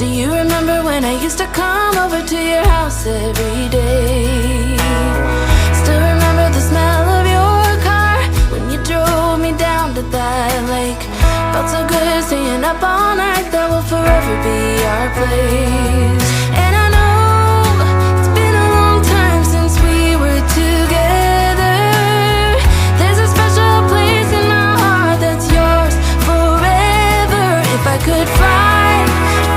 Do you remember when I used to come over to your house every day? Still remember the smell of your car when you drove me down to that lake. Felt so good staying up all night, that will forever be our place. And I know it's been a long time since we were together. There's a special place in my heart that's yours forever. If I could fly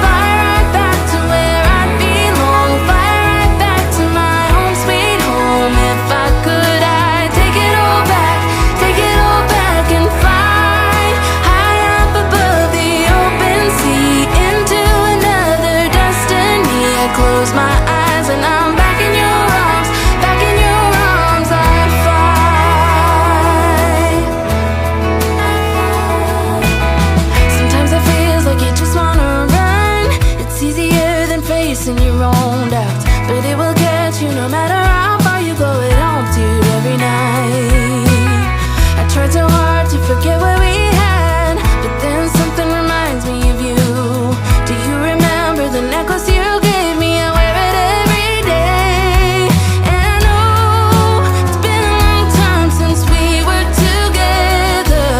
right back to where I belong, fly right back to my home sweet home. If I could, I'd take it all back and fly high up above the open sea into another destiny. I close my eyes and I'm back in your arms, back in your arms. I fly. Sometimes it feels like you just wanna run. It's easier than facing your own doubts, but it will get you no matter how far you go. It haunts you every night. I tried so hard to forget what we had, but then something reminds me of you. Do you remember the necklace you gave me? I wear it every day. And I know it's been a long time since we were together,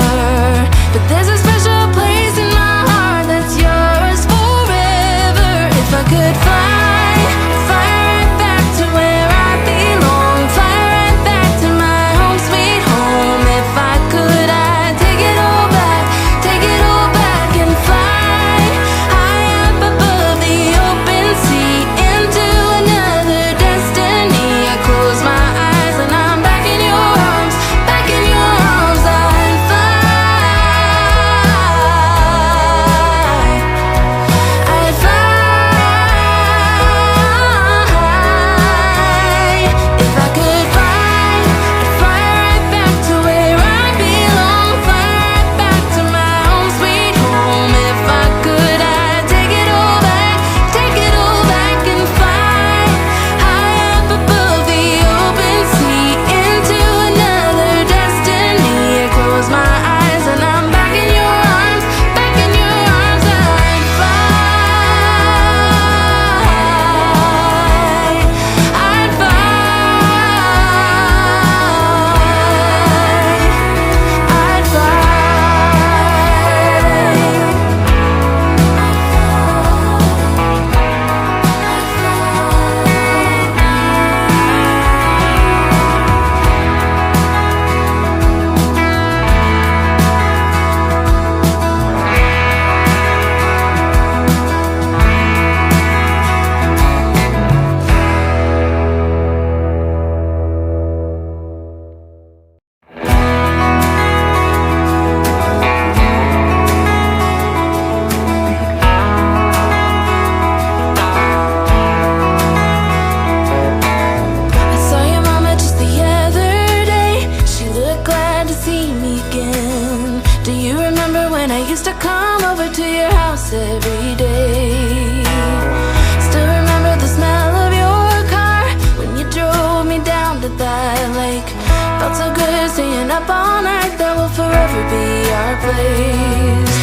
but there's a special place in my heart that's yours forever. If I could fly right back to where I belong, fly right back to my home sweet home. If I could, I'd take it all back and fly high up above the open sea into another destiny. I close my eyes and I'm back in your arms, back in your arms. I'd fly, I'd fly. If I could fly, I'd fly right back to where I belong, fly right back to my home sweet home. If I could, I'd take it all back and fly high up above the open sea into another destiny. I close my eyes and I'm back in your arms, back in your arms. I'd fly, I'd I saw your mama just the other day. She looked glad to see me again. Do you remember when I used to come over to your house every day? Still remember the smell of your car when you drove me down to that lake. Felt so good staying up all night, that will forever be our place.